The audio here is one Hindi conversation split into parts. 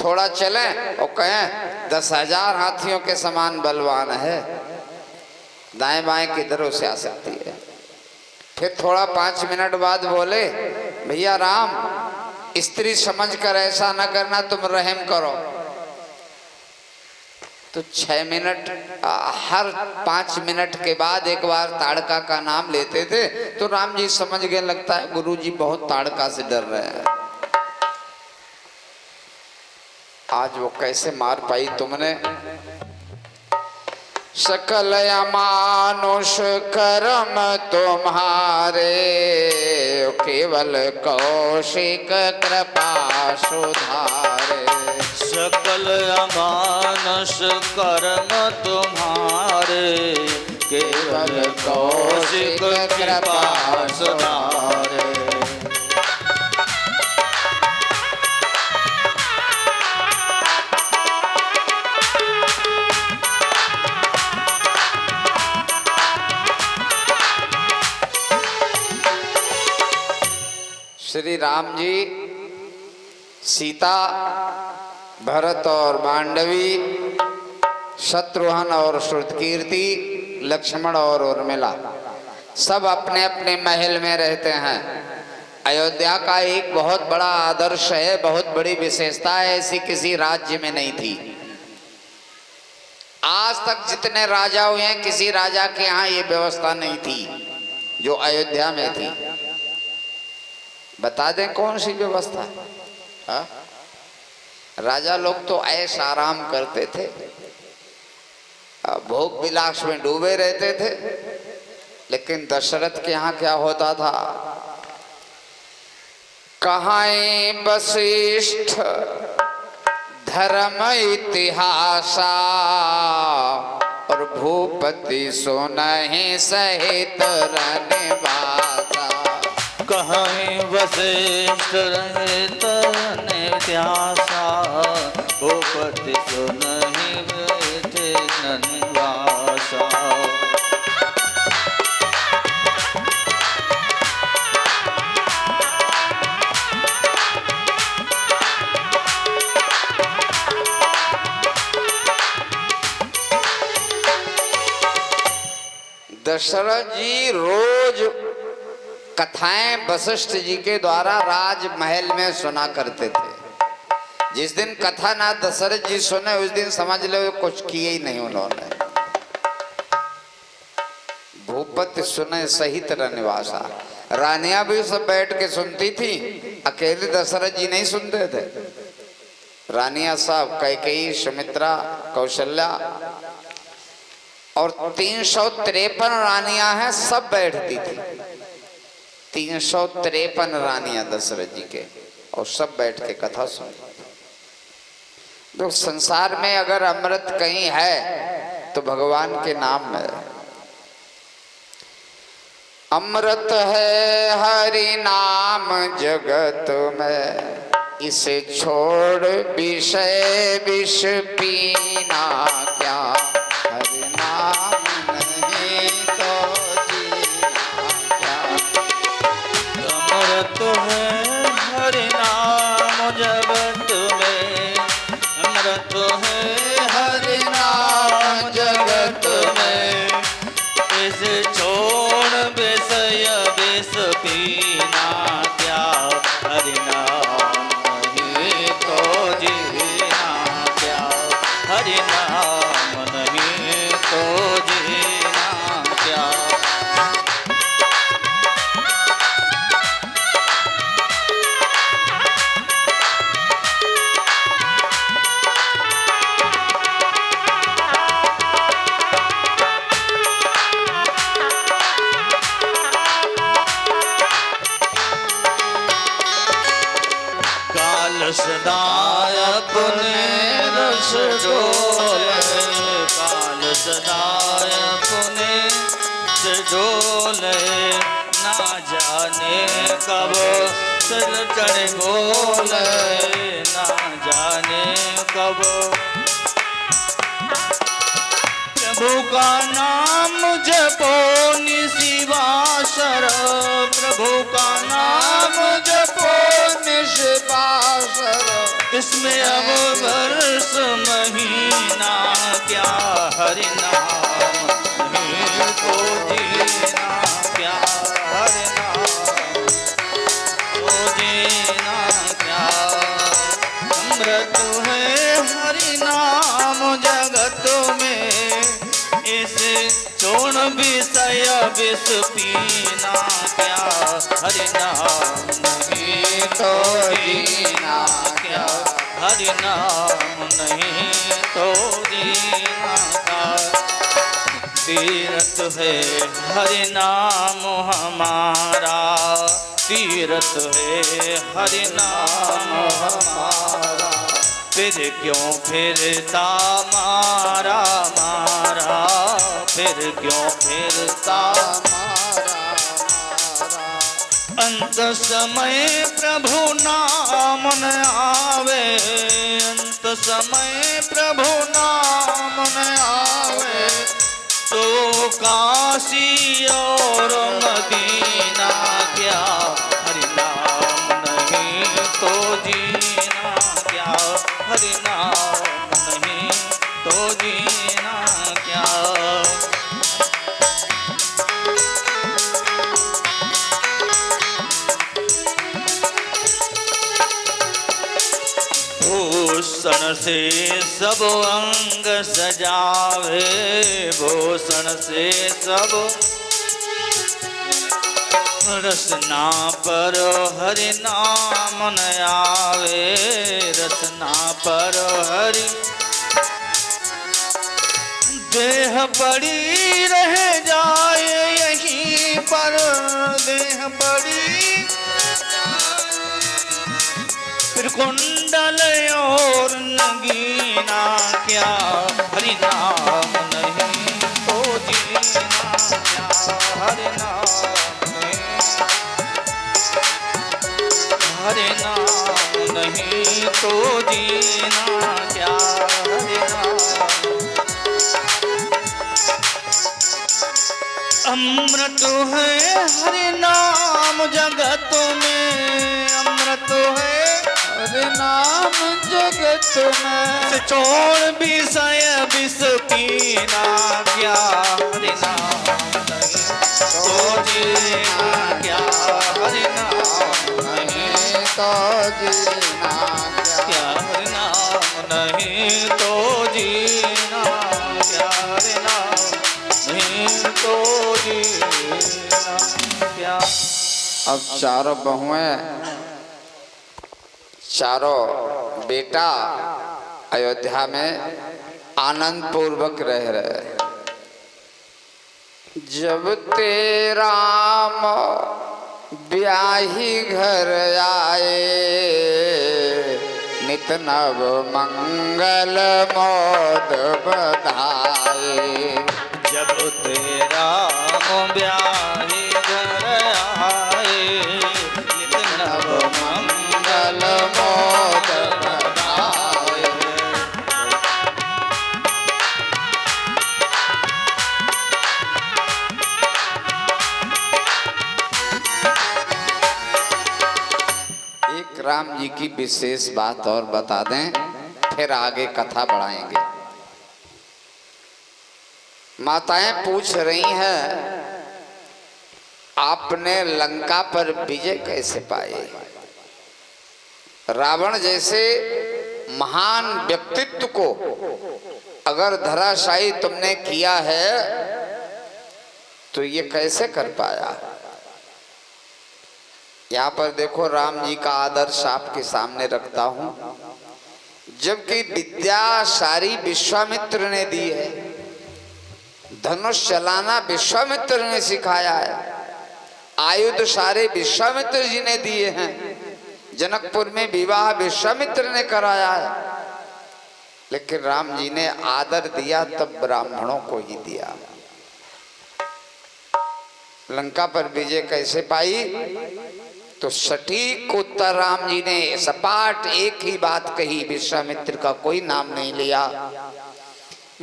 थोड़ा चलें और कहें 10,000 हाथियों के समान बलवान है, दाएं बाएं किधरों से आ सकती है। फिर थोड़ा 5 मिनट बाद बोले, भैया राम, स्त्री समझकर ऐसा न करना, तुम रहम करो। तो 6 मिनट, हर 5 मिनट के बाद एक बार ताड़का का नाम लेते थे तो राम जी समझ गए, लगता है गुरु जी बहुत ताड़का से डर रहे हैं। आज वो कैसे मार पाई तुमने? सकल अमानुष कर्म तुम्हारे, केवल कौशिक कृपा सुधारे। सकल अमानुष कर्म तुम्हारे, केवल कौशिक कृपा सुधारे। श्री राम जी सीता, भरत और मांडवी, शत्रुघ्न और श्रुतकीर्ति, लक्ष्मण और उर्मिला सब अपने अपने महल में रहते हैं। अयोध्या का एक बहुत बड़ा आदर्श है, बहुत बड़ी विशेषता है, ऐसी किसी राज्य में नहीं थी। आज तक जितने राजा हुए हैं, किसी राजा के यहाँ ये व्यवस्था नहीं थी जो अयोध्या में थी। बता दें कौन सी व्यवस्था? हा? राजा लोग तो ऐश आराम करते थे, भोग विलास में डूबे रहते थे, लेकिन दशरथ के यहाँ क्या होता था? कहां वशिष्ठ धर्म इतिहासा, और भूपति सुनहि सहित रनवासा। कहीं वशिष्ठ रहित इतिहासा, भूपति सुनहि बैठे ननिवासा। दशरथ जी रोज कथाएं वशिष्ठ जी के द्वारा राजमहल में सुना करते थे। जिस दिन कथा ना दशरथ जी सुने, उस दिन समझ लो कुछ किए ही नहीं उन्होंने। भूपति सुने सहित रनवासा, रानियां भी सब बैठ के सुनती थी, अकेले दशरथ जी नहीं सुनते थे। रानियां सब, कैकेयी, सुमित्रा, कौशल्या और 353 रानियां हैं, सब बैठती थी। 353 रानियां दशरथ जी के, और सब बैठ के कथा सुनती। तो संसार में अगर अमृत कहीं है तो भगवान के नाम में अमृत है। हरि नाम जगत में, इसे छोड़ विषय विष पीना क्या। हरि नाम नहीं तो जीना क्या। अमृत है हरि नाम जगत में, अमृत है हरि नाम जगत में। इसे छोड़ विषय विष पीना क्या। हरि नाम नहीं तो जीना क्या। हरि नाम नहीं तो जीना क्या। सदाय अपने रस डोले, काल सदाय अपने से डोले। ना जाने कब सिर चढ़ गोले, ना जाने कब। प्रभु का नाम जपो निशिवासर, प्रभु का नाम जपो से बासर, इसमें अब वर्ष महीना क्या हरि नाम नहीं तो जीना क्या हरि नाम तो जीना क्या। अमृत है हरि नाम जगत में, इसे चोण विषय विष पीना क्या हरि नाम नहीं तो जीना क्या। हरि नाम नहीं तो जीना क्या। तीर्थ है हरि नाम हमारा, तीर्थ है हरि नाम हमारा, फिर क्यों फिरता मारा मारा, फिर क्यों फिरता मारा अंत समय प्रभु नाम न आवे, अंत समय प्रभु नाम न आवे, तो काशी और मदीना क्या हरि नाम नहीं तो जीना क्या। हरि नाम नहीं तो जीना क्या। भूषण से सब अंग सजावे, भूषण से सब रसना पर हरि नाम न आवे, रसना पर हरि देह पड़ी रह जाए यहीं पर, देह पड़ी फिर कुंडल और नगीना क्या हरि नाम नहीं तो जीना क्या। हरि नाम नहीं तो जीना क्या। हरि नाम अमृत है हरि नाम जगत में, अमृत है हरि नाम जगत में, चोर विषय विष पीना क्या हरि नाम नहीं तो जीना क्या। हरि नाम नहीं तो जीना क्या। हरि नाम नहीं तो जीना क्या। हरि नाम नहीं तो जीना क्या। अब चारों बहुएं चारों बेटा अयोध्या में आनंद पूर्वक रह रहे। जब तेरा ब्याही घर आए, नित नव मंगल मोद बधाए। जब तेरा ब्याही घर आए, नित नव मंगल मोद बधाए। एक राम जी की विशेष बात और बता दें, फिर आगे कथा बढ़ाएंगे। माताएं पूछ रही हैं, आपने लंका पर विजय कैसे पाए? रावण जैसे महान व्यक्तित्व को अगर धराशायी तुमने किया है तो ये कैसे कर पाया? यहाँ पर देखो, राम जी का आदर्श आपके सामने रखता हूं। जबकि विद्या सारी विश्वामित्र ने दी है, धनुष चलाना विश्वामित्र ने सिखाया है, आयुध सारे विश्वामित्र जी ने दिए हैं, जनकपुर में विवाह विश्वामित्र ने कराया है। लेकिन राम जी ने आदर दिया तब ब्राह्मणों को ही दिया। लंका पर विजय कैसे पाई? तो सटीक उत्तर राम जी ने सपाट एक ही बात कही, विश्वामित्र का कोई नाम नहीं लिया।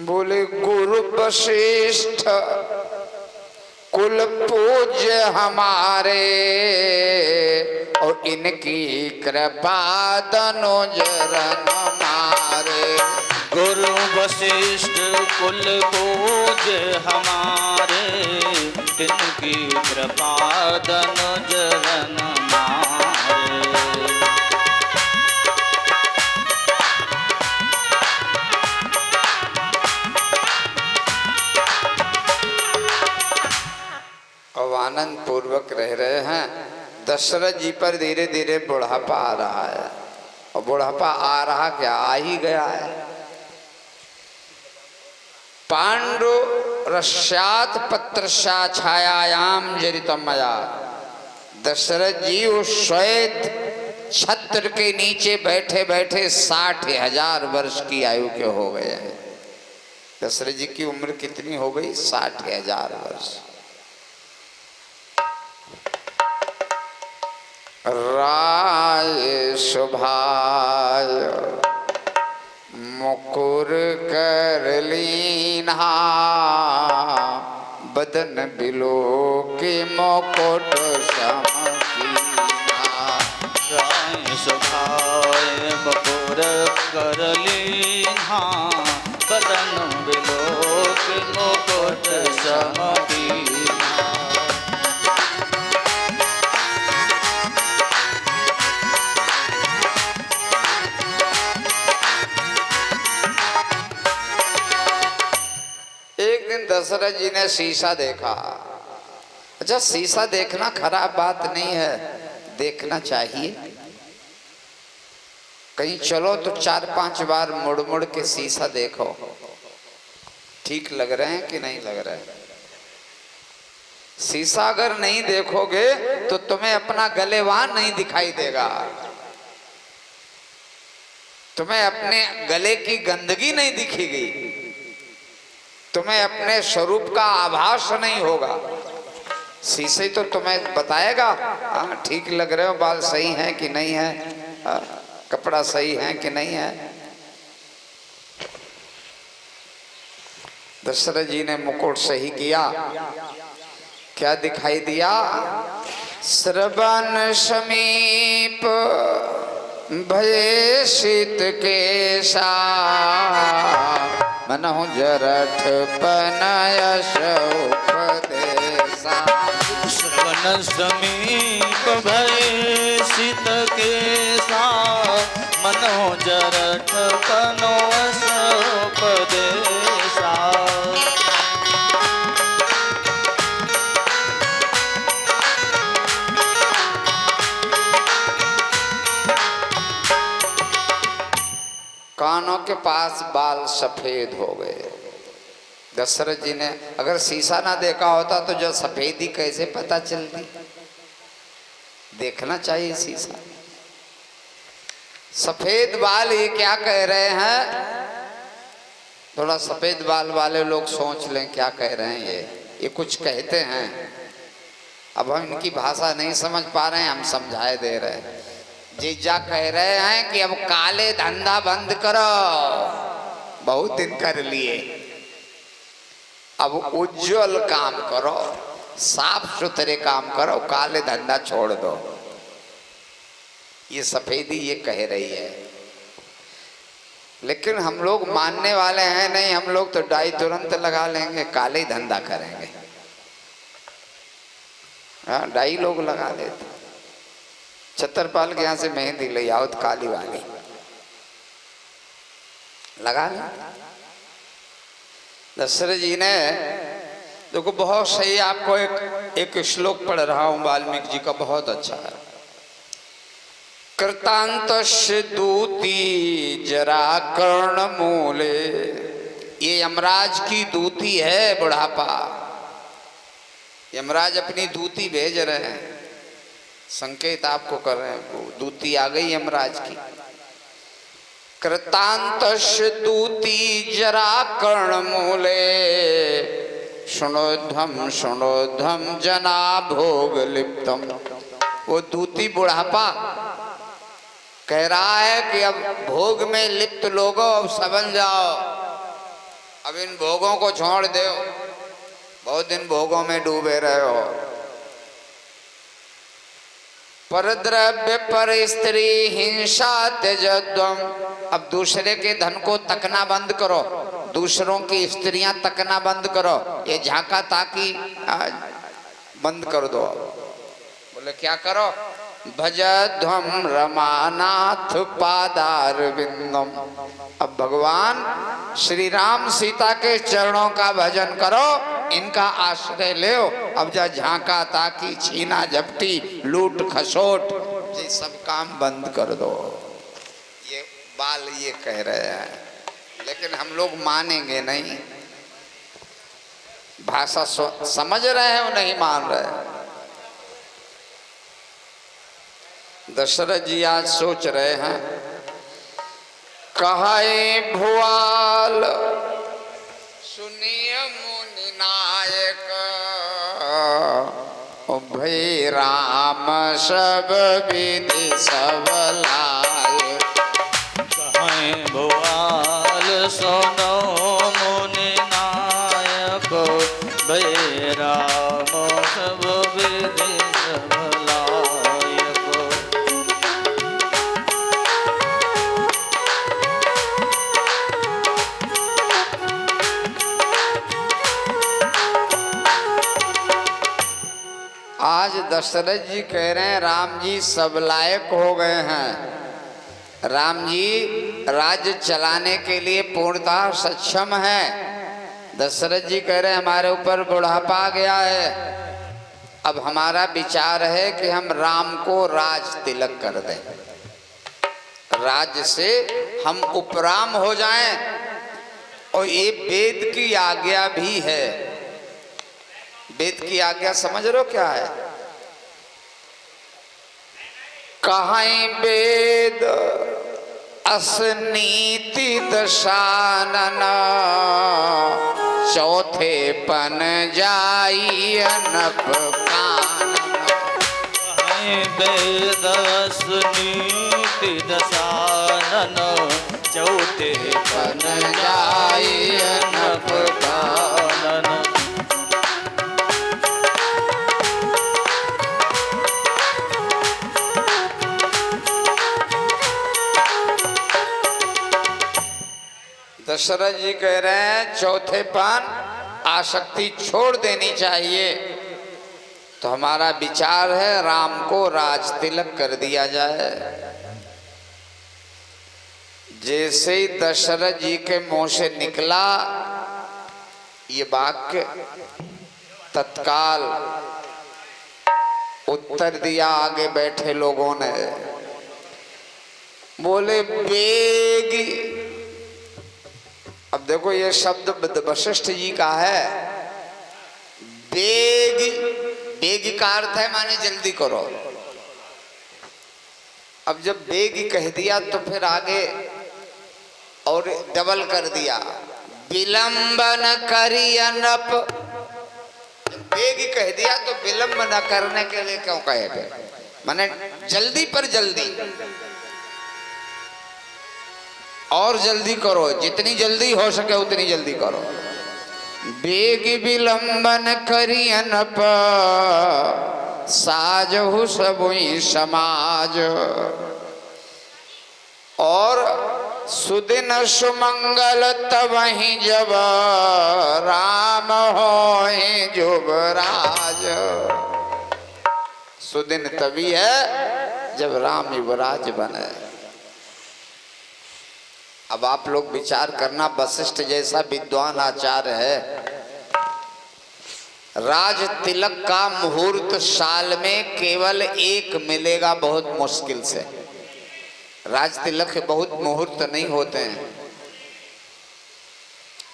बोले, गुरु वशिष्ठ कुल पूज्य हमारे, और इनकी कृपा तनुज रन मारे। गुरु वशिष्ठ कुल पूज हमारे, तिनकी कृपा तनुज रन मारे। और आनंद पूर्वक रह रहे हैं। दशरथ जी पर धीरे धीरे बुढ़ापा आ रहा है, और बुढ़ापा आ रहा क्या, आ ही गया है। पांडु रश्यात पत्रशा छायायाम जरितमया। दशरथ जी उस श्वेत छत्र के नीचे बैठे बैठे 60,000 वर्ष की आयु के हो गए हैं। दशरथ जी की उम्र कितनी हो गई? 60,000 वर्ष। राय शुभाय मुकुर कर लीन्हा, बदन बिलो के मुकुट सम कीन्हा। राय शुभाय मुकुर कर लीन्हा, बदन बिलो के मुकुट सम कीन्हा। एक दिन दशरथ जी ने शीशा देखा। अच्छा, शीशा देखना खराब बात नहीं है, देखना चाहिए। कहीं चलो तो 4-5 बार मुड़ मुड़ के शीशा देखो, ठीक लग रहे हैं कि नहीं लग रहे हैं। शीशा अगर नहीं देखोगे तो तुम्हें अपना गलेवान नहीं दिखाई देगा, तुम्हें अपने गले की गंदगी नहीं दिखेगी, तुम्हें अपने स्वरूप का आभास नहीं होगा। शीशे तो तुम्हें बताएगा, हाँ ठीक लग रहे हो, बाल सही हैं कि नहीं है, कपड़ा सही है कि नहीं है। दशरथ जी ने मुकुट सही किया, क्या दिखाई दिया? श्रवण समीप भये शीत केशा, मनहु जरठ पनयश उपदेशा। श्रवण समीप भये शीत केशा, मनहु जरठ पनयश उपदेशा। कानों के पास बाल सफेद हो गए। दशरथ जी ने अगर शीशा ना देखा होता तो जो सफेदी कैसे पता चलती? देखना चाहिए शीशा। सफेद बाल, ये क्या कह रहे हैं? थोड़ा सफेद बाल वाले लोग सोच लें क्या कह रहे हैं। ये कुछ कहते हैं, अब हम इनकी भाषा नहीं समझ पा रहे हैं, हम समझाए दे रहे हैं। जीजा कह रहे हैं कि अब काले धंधा बंद करो, बहुत दिन कर लिए, अब उज्जवल काम करो, साफ सुथरे काम करो, काले धंधा छोड़ दो। ये सफेदी ये कह रही है, लेकिन हम लोग मानने वाले हैं नहीं। हम लोग तो डाई तुरंत लगा लेंगे, काले धंधा करेंगे। हाँ, डाई लोग लगा लेते। छतरपाल के यहाँ से मेहंदी ले आओ तो काली वाली लगा ले। दशरथ जी ने देखो बहुत सही, आपको एक श्लोक पढ़ रहा हूं वाल्मीकि जी का, बहुत अच्छा है। कृतांतस्य दूती जरा कर्ण मूले, ये यमराज की दूती है बुढ़ापा। यमराज अपनी दूती भेज रहे हैं, संकेत आपको कर रहे हैं, वो दूती आ गई यमराज की। कृतांतस्य दूती जरा कर्ण मूले, शुणोध्वम जना भोग लिप्तम। वो दूती बुढ़ापा कह रहा है कि अब भोग में लिप्त लोगों, अब संभल जाओ, अब इन भोगों को छोड़ दो, बहुत दिन भोगों में डूबे रहे हो। परद्रव्य पर स्त्री हिंसा त्यजध्वम। अब दूसरे के धन को तकना बंद करो, दूसरों की स्त्रियां तकना बंद करो, ये झांका ताकी बंद कर दो। बोले क्या करो? भजध्वम रमानाथ पादारविंदम। अब भगवान श्री राम सीता के चरणों का भजन करो, इनका आश्रय ले। अब जा झांका ताकी, छीना झपटी, लूट खसोट, ये सब काम बंद कर दो। ये बाल ये कह रहे हैं, लेकिन हम लोग मानेंगे नहीं। भाषा समझ रहे हैं वो नहीं मान रहे। दशरथ जी आज सोच रहे हैं, कहे भुआल सुनिय मुनि नायक, भई राम सब विधि सब लायक। कहे भुआल सुनो मुनि नायक, भई राम सब विधि सब लायक। आज दशरथ जी कह रहे हैं राम जी सब लायक हो गए हैं, राम जी राज्य चलाने के लिए पूर्णतः सक्षम है। दशरथ जी कह रहे हैं हमारे ऊपर बुढ़ापा आ गया है, अब हमारा विचार है कि हम राम को राज तिलक कर दें, राज्य से हम उपराम हो जाएं। और ये वेद की आज्ञा भी है। वेद की आज्ञा समझ रहे हो क्या है? कहीं वेद असनीति दशानन, चौथे पन जाई अनप कानन। कहीं वेद असनीति दशानन, चौथे पन जाई अनप कानन। दशरथ जी कह रहे हैं चौथे पान आसक्ति छोड़ देनी चाहिए। तो हमारा विचार है राम को राज तिलक कर दिया जाए। जैसे ही दशरथ जी के मुंह से निकला ये वाक्य, तत्काल उत्तर दिया आगे बैठे लोगों ने। बोले बेगी। अब देखो ये शब्द वशिष्ठ जी का है। बेगी, बेगी का अर्थ है माने जल्दी करो। अब जब बेगी कह दिया तो फिर आगे और डबल कर दिया, विलंबन करिय नप। बेगी कह दिया तो विलंब न करने के लिए क्यों कहे थे, माने जल्दी पर जल्दी, और जल्दी करो, जितनी जल्दी हो सके उतनी जल्दी करो। बेगी विलंबन करिय नप, साजहु सबुई समाज। और सुदिन सुमंगल तबहि जब, राम होए जुबराज। सुदिन तभी है जब राम युवराज बने। अब आप लोग विचार करना, वशिष्ठ जैसा विद्वान आचार्य है, राज तिलक का मुहूर्त साल में केवल एक मिलेगा, बहुत मुश्किल से। राज तिलक के बहुत मुहूर्त नहीं होते हैं,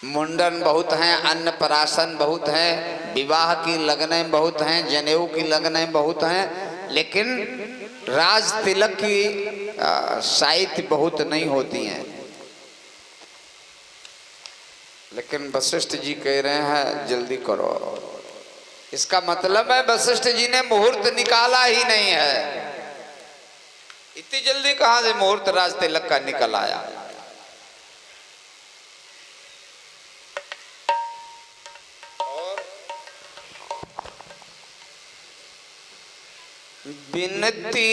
मुंडन बहुत हैं, अन्नप्राशन बहुत हैं, विवाह की लगनें बहुत हैं, जनेऊ की लगनें बहुत हैं, लेकिन राज तिलक की साहित्य बहुत नहीं होती हैं। लेकिन वशिष्ठ जी कह रहे हैं जल्दी करो। इसका मतलब है वशिष्ठ जी ने मुहूर्त निकाला ही नहीं है। इतनी जल्दी कहां से मुहूर्त राज तिलक का निकल आया। और बिनती